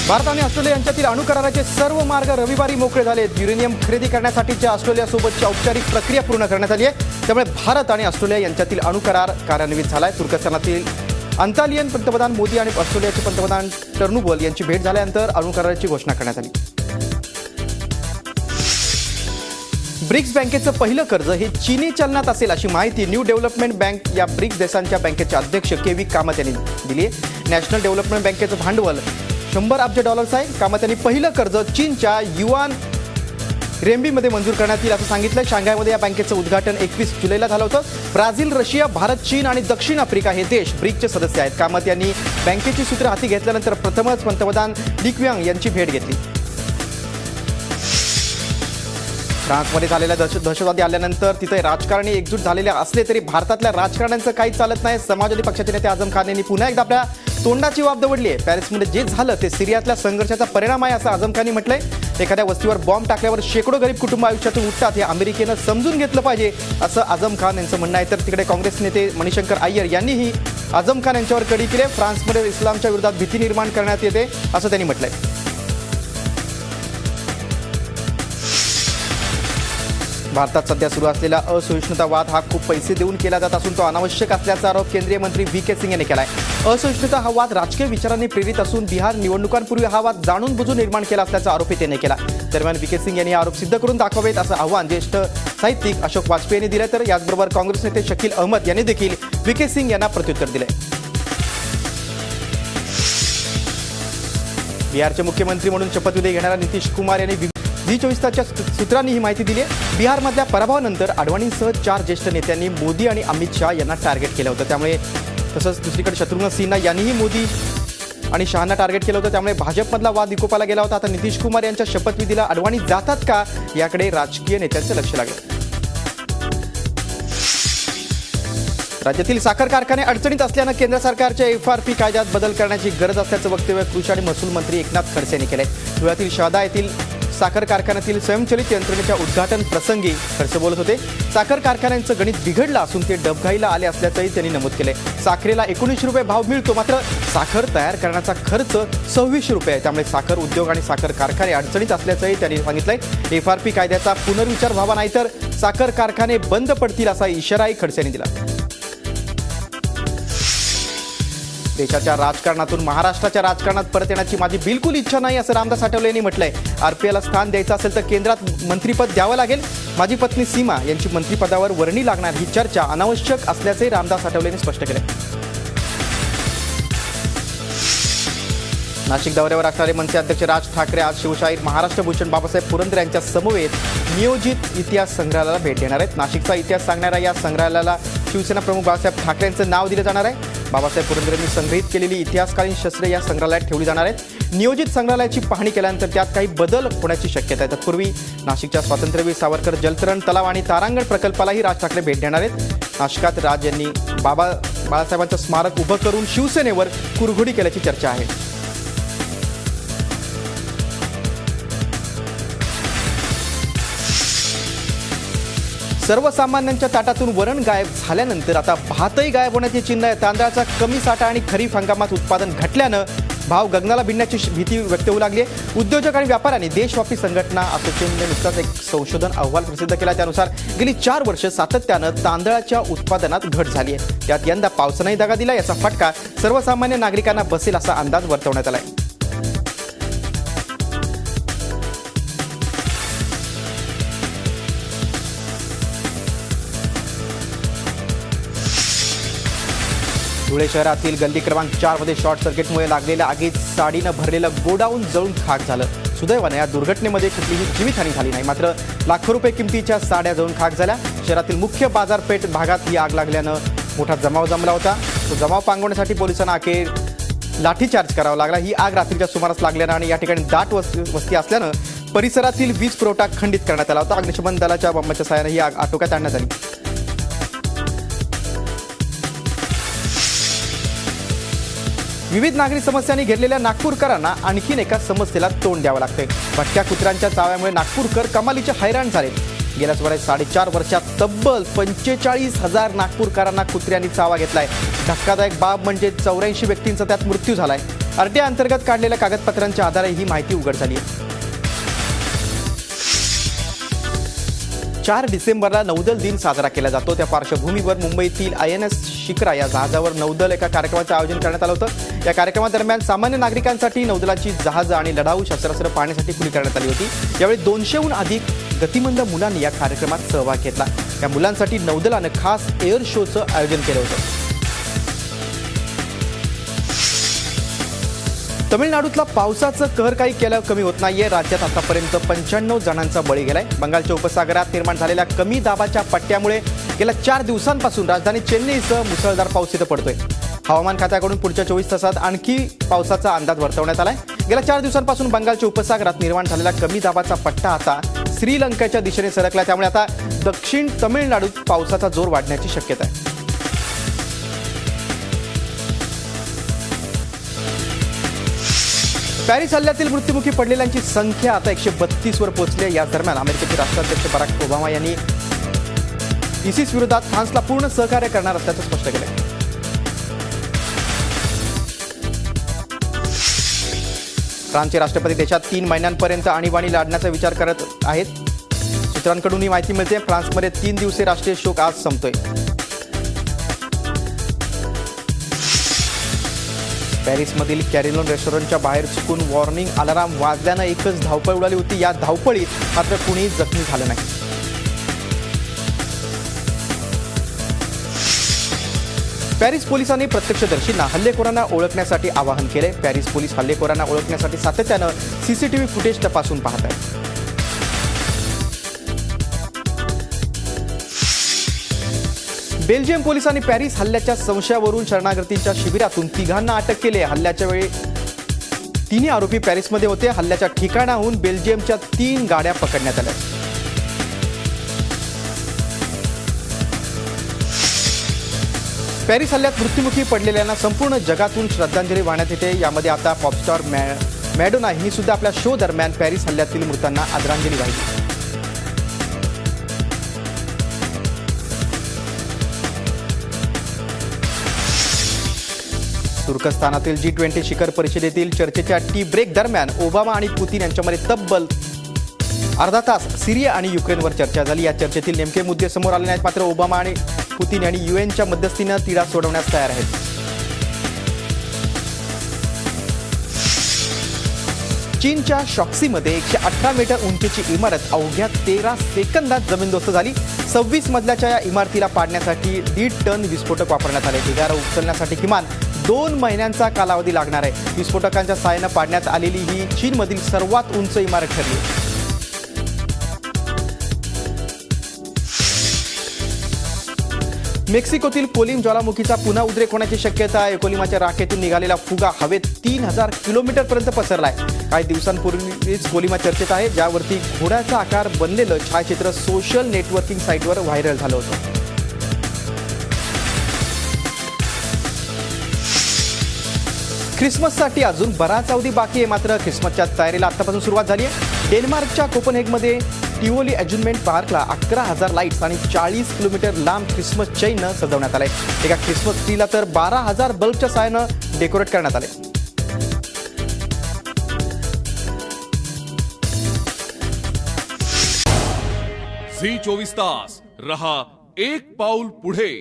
भारत आणि ऑस्ट्रेलिया यांच्यातील अणुकराराचे सर्व मार्ग रविवारी मोकळे झालेत। युरेनियम खरेदी करण्यासाठीच्या ऑस्ट्रेलियासोबतची औपचारिक प्रक्रिया पूर्ण करण्यात आली आहे। त्यामुळे भारत आणि ऑस्ट्रेलिया यांच्यातील अणुकरार कार्यान्वित झालाय। तुर्कस्तानातील अंतालियन पंतप्रधान मोदी आणि ऑस्ट्रेलियाचे पंतप्रधान टर्नुबल यांची भेट झाल्यानंतर अणुकराराची घोषणा करण्यात आली। ब्रिक्स बँकेचं पहिलं कर्ज हे चीनी चलनात असेल अशी माहिती न्यू डेव्हलपमेंट बँक या ब्रिक्स देशांच्या बँकेचे अध्यक्ष केवी कामत यांनी दिली आहे। नॅशनल डेव्हलपमेंट बँकेचं भांडवल 100 अब्ज डॉलर्स आहे। कामत यांनी पहिलं कर्ज चीनच्या युआन रेम्बीमध्ये मंजूर करण्यात येईल असं सांगितलं। शांघायमध्ये या बँकेचं उद्घाटन 21 जुलैला झालं होतं। ब्राझील, रशिया, भारत, चीन आणि दक्षिण आफ्रिका हे देश ब्रिक्सचे सदस्य आहेत। कामत यांनी बँकेची सूत्र हाती घेतल्यानंतर प्रथमच पंतप्रधान ली क्वियांग यांची भेट घेतली। फ्रान्समध्ये झालेल्या दहशतवादी आल्यानंतर तिथे राजकारणी एकजूट झालेले असले तरी भारतातल्या राजकारण्यांचं काही चालत नाही। समाजवादी पक्षाचे नेते आझम खान यांनी पुन्हा एकदा आपल्या तोंडाची वाफ दवडली आहे। पॅरिसमध्ये जे झालं ते सिरियातल्या संघर्षाचा परिणाम आहे असं आझम खाननी म्हटलंय। एखाद्या वस्तीवर बॉम्ब टाकल्यावर शेकडो गरीब कुटुंब आयुष्यातून उठतात हे अमेरिकेनं समजून घेतलं पाहिजे असं आझम खान यांचं म्हणणं आहे। तर तिकडे काँग्रेस नेते मणिशंकर अय्यर यांनीही आझम खान यांच्यावर कडी केली। फ्रान्समध्ये इस्लामच्या विरोधात भीती निर्माण करण्यात येते असं त्यांनी म्हटलंय। भारतात सध्या सुरू असलेला असहिष्णुतावाद हा खूप पैसे देऊन केला जात असून तो अनावश्यक असल्याचा आरोप केंद्रीय मंत्री व्ही.के. सिंग यांनी केलाय। असहिष्णुता हा वाद राजकीय विचारांनी प्रेरित असून बिहार निवडणुकांपूर्वी हा वाद जाणून बुजून निर्माण केला असल्याचा आरोपही त्यांनी केला। दरम्यान व्ही.के. सिंग यांनी आरोप सिद्ध करून दाखवावेत असं आव्हान ज्येष्ठ साहित्यिक अशोक वाजपेयी यांनी दिलं। तर याचबरोबर काँग्रेस नेते शकील अहमद यांनी देखील व्ही.के. सिंग यांना प्रत्युत्तर दिलंय। बिहारचे मुख्यमंत्री म्हणून शपथविधी घेणारा नितीश कुमार यांनी जी24 तासच्या सूत्रांनी ही माहिती दिली आहे। बिहारमधल्या पराभवानंतर अडवाणींसह 4 ज्येष्ठ नेत्यांनी मोदी आणि अमित शहा यांना टार्गेट केलं होतं। त्यामुळे तसंच दुसरीकडे शत्रुघ्न सिन्हा यांनीही मोदी आणि शहांना टार्गेट केलं होतं। त्यामुळे भाजपमधला वाद विकोपाला गेला होता। आता नितीश कुमार यांच्या शपथविधीला अडवाणी जातात का याकडे राजकीय नेत्यांचं लक्ष लागलं। राज्यातील साखर कारखाने अडचणीत असल्यानं केंद्र सरकारच्या FRP कायद्यात बदल करण्याची गरज असल्याचं वक्तव्य कृषी आणि महसूल मंत्री एकनाथ खडसे यांनी केलंय। धुळ्यातील शहादा येथील साखर कारखान्यातील स्वयंचलित यंत्रणेच्या उद्घाटन प्रसंगी खडसे बोलत होते। साखर कारखान्यांचं गणित बिघडलं असून ते डबघाईला आले असल्याचंही त्यांनी नमूद केलंय। साखरेला 19 रुपये भाव मिळतो, मात्र साखर तयार करण्याचा खर्च 26 रुपये आहे। त्यामुळे साखर उद्योग आणि साखर कारखाने अडचणीत असल्याचंही त्यांनी सांगितलंय। FRP कायद्याचा पुनर्विचार व्हावा, नाहीतर साखर कारखाने बंद पडतील असा इशाराही खडसे यांनी दिला। देशाच्या राजकारणातून महाराष्ट्राच्या राजकारणात परत येण्याची माझी बिलकुल इच्छा नाही असं रामदास आठवले यांनी म्हटलंय। RPLला स्थान द्यायचं असेल तर केंद्रात मंत्रिपद द्यावं लागेल। माझी पत्नी सीमा यांची मंत्रिपदावर वर्णी लागणार ही चर्चा अनावश्यक असल्याचंही रामदास आठवले यांनी स्पष्ट केलंय। नाशिक दौऱ्यावर असणारे मनसे अध्यक्ष राज ठाकरे आज शिवशाहीर महाराष्ट्र भूषण बाबासाहेब पुरंदरे यांच्या समवेत नियोजित इतिहास संग्रहालयाला भेट देणार आहेत। नाशिकचा इतिहास सांगणाऱ्या या संग्रहालयाला शिवसेना प्रमुख बाळासाहेब ठाकरे यांचं नाव दिलं जाणार आहे। बाबासाहेब पुरंदरेंनी संग्रहित केलेली इतिहासकालीन शस्त्रे या संग्रहालयात ठेवली जाणार आहेत। नियोजित संग्रहालयाची पाहणी केल्यानंतर त्यात काही बदल होण्याची शक्यता आहे। तत्पूर्वी नाशिकच्या स्वातंत्र्यवीर सावरकर जलतरण तलाव आणि तारांगण प्रकल्पालाही राज ठाकरे भेट देणार आहेत। नाशिकात राज यांनी बाळासाहेबांचं स्मारक उभं करून शिवसेनेवर कुरघोडी केल्याची चर्चा आहे। सर्वसामान्यांच्या ताटातून वरण गायब झाल्यानंतर आता भातही गायब होण्याची चिन्ह आहे। तांदळाचा कमी साठा आणि खरीप हंगामात उत्पादन घटल्यानं भाव गगनाला भिडण्याची भीती व्यक्त होऊ लागली आहे। उद्योजक आणि व्यापाऱ्यांनी देशव्यापी संघटना असोसिएशनने नुकताच एक संशोधन अहवाल प्रसिद्ध केला। त्यानुसार गेली 4 वर्ष सातत्यानं तांदळाच्या उत्पादनात घट झाली आहे। त्यात यंदा पावसानंही दगा दिला। याचा फटका सर्वसामान्य नागरिकांना बसेल असा अंदाज वर्तवण्यात आला आहे। धुळे शहरातील गल्ली क्रमांक 4 मध्ये शॉर्ट सर्किटमुळे लागलेल्या आगीत साडीनं भरलेलं गोडाऊन जळून खाक झालं। सुदैवाने या दुर्घटनेमध्ये कुठलीही जीवितहानी झाली नाही, मात्र लाखो रुपये किमतीच्या साड्या जळून खाक झाल्या। शहरातील मुख्य बाजारपेठ भागात ही आग लागल्यानं मोठा जमाव जमला होता। तो जमाव पांगवण्यासाठी पोलिसांना अखेर लाठीचार्ज करावा लागला। ही आग रात्रीच्या सुमारास लागल्यानं आणि या ठिकाणी दाट वस्ती असल्यानं परिसरातील वीज पुरवठा खंडित करण्यात आला होता। अग्निशमन दलाच्या बंबाच्या सहाय्याने ही आग आटोक्यात आणण्यात आली। विविध नागरी समस्यांनी घेरलेल्या नागपूरकरांना आणखीन एका समस्येला तोंड द्यावं लागतंय। भटक्या कुत्र्यांच्या चाव्यामुळे नागपूरकर कमालीचे हैराण झाले। गेल्या सुमारे 4.5 वर्षात तब्बल 45,000 नागपूरकरांना कुत्र्यांनी चावा घेतलाय। धक्कादायक बाब म्हणजे 84 व्यक्तींचा त्यात मृत्यू झालाय। आरटीआय अंतर्गत काढलेल्या कागदपत्रांच्या आधारे ही माहिती उघड झाली आहे. 4 डिसेंबरला नौदल दिन साजरा केला जातो. त्या पार्श्वभूमीवर मुंबईतील INS शिखरा या जहाजावर नौदल एका कार्यक्रमाचं आयोजन करण्यात आलं होतं. या कार्यक्रमादरम्यान सामान्य नागरिकांसाठी नौदलाची जहाजं आणि लढाऊ शस्त्रास्त्र पाहण्यासाठी खुली करण्यात आली होती. यावेळी 200हून अधिक गतिमंद मुलांनी या कार्यक्रमात सहभाग घेतला. या मुलांसाठी नौदलानं खास एअर शोचं आयोजन केलं होतं. तमिळनाडूतला पावसाचं कहर काही केलं कमी होत नाहीये. राज्यात आतापर्यंत 95 जणांचा बळी गेलाय. बंगालच्या उपसागरात निर्माण झालेल्या कमी दाबाच्या पट्ट्यामुळे गेल्या 4 दिवसांपासून राजधानी चेन्नईसह मुसळधार पाऊस इथं पडतोय. हवामान खात्याकडून पुढच्या 24 तासात आणखी पावसाचा अंदाज वर्तवण्यात आलाय. गेल्या 4 दिवसांपासून बंगालच्या उपसागरात निर्माण झालेला कमी दाबाचा पट्टा आता श्रीलंकेच्या दिशेने सरकला. त्यामुळे आता दक्षिण तमिळनाडूत पावसाचा जोर वाढण्याची शक्यता आहे. पॅरिस हल्ल्यातील मृत्युमुखी पडलेल्यांची संख्या आता 132 वर पोहोचली आहे. या दरम्यान अमेरिकेचे राष्ट्राध्यक्ष बराक ओबामा यांनी ISIS विरोधात फ्रान्सला पूर्ण सहकार्य करणार असल्याचं स्पष्ट केलंय. फ्रान्सचे राष्ट्रपती देशात 3 महिन्यांपर्यंत आणीबाणी लादण्याचा विचार करत आहेत. सूत्रांकडून ही माहिती मिळते. फ्रान्समध्ये 3 दिवसीय राष्ट्रीय शोक आज संपतोय. पॅरिसमधील कॅरिलोन रेस्टॉरंटच्या बाहेर चुकून वॉर्निंग अलार्म वाजल्यानं एकच धावपळ उडाली होती. या धावपळीत मात्र कुणीही जखमी झालं नाही. पॅरिस पोलिसांनी प्रत्यक्षदर्शींना हल्लेखोरांना ओळखण्यासाठी आवाहन केले. पॅरिस पोलीस हल्लेखोरांना ओळखण्यासाठी सातत्यानं CCTV फुटेज तपासून पाहत आहेत. बेल्जियम पोलिसांनी पॅरिस हल्ल्याच्या संशयावरून शरणागतींच्या शिबिरातून 3घांना अटक केली. हल्ल्याच्या वेळी 3 आरोपी पॅरिसमध्ये होते. हल्ल्याच्या ठिकाणाहून बेल्जियमच्या 3 गाड्या पकडण्यात आल्या. पॅरिस हल्ल्यात मृत्युमुखी पडलेल्यांना संपूर्ण जगातून श्रद्धांजली वाहण्यात येते. यामध्ये आता पॉपस्टार मॅडोना यांनी सुद्धा आपल्या शो दरम्यान पॅरिस हल्ल्यातील मृतांना आदरांजली वाहिली. तुर्कस्तानातील G20 शिखर परिषदेतील चर्चेच्या टी ब्रेक दरम्यान ओबामा आणि पुतीन यांच्यामध्ये तब्बल अर्धा तास सिरिया आणि युक्रेनवर चर्चा झाली. या चर्चेतील नेमके मुद्दे समोर आले नाहीत. मात्र ओबामा आणि पुतीन यांनी UN मध्यस्थीनं तिढा सोडवण्यास तयार आहेत. चीनच्या शॉक्सीमध्ये 118 मीटर उंचीची इमारत अवघ्या 13 सेकंदात जमीनदोस्त झाली. 26 मजल्याच्या या इमारतीला पाडण्यासाठी 1.5 टन विस्फोटक वापरण्यात आले. ढिगारा उचलण्यासाठी किमान 2 महिन्यांचा कालावधी लागणार आहे. विस्फोटकांच्या साहाय्यानं पाडण्यात आलेली ही चीनमधील सर्वात उंच इमारत ठरली. मेक्सिकोतील कोलिम ज्वालामुखीचा पुन्हा उद्रेक होण्याची शक्यता आहे. कोलिमाच्या राखेतून निघालेला फुगा हवेत 3000 किलोमीटरपर्यंत पसरलाय. काही दिवसांपूर्वीच कोलिमा चर्चेत आहे, ज्यावरती घोड्याचा आकार बनलेलं छायाचित्र सोशल नेटवर्किंग साईटवर व्हायरल झालं होतं. ख्रिसमससाठी अजून बराच अवधी बाकी आहे. मात्र ख्रिसमसच्या तयारीला आतापासून सुरुवात झाली आहे. डेन्मार्कच्या कोपनहेगनमध्ये टिओली अॅम्युजमेंट पार्कला 11,000 लाईट्स आणि 40 किलोमीटर लांब ख्रिसमस चैननं सजवण्यात आलंय. एका ख्रिसमस ट्रीला तर 12,000 बल्बच्या साहाय्यानं डेकोरेट करण्यात आले. झी 24 तास रहा एक पाऊल पुढे.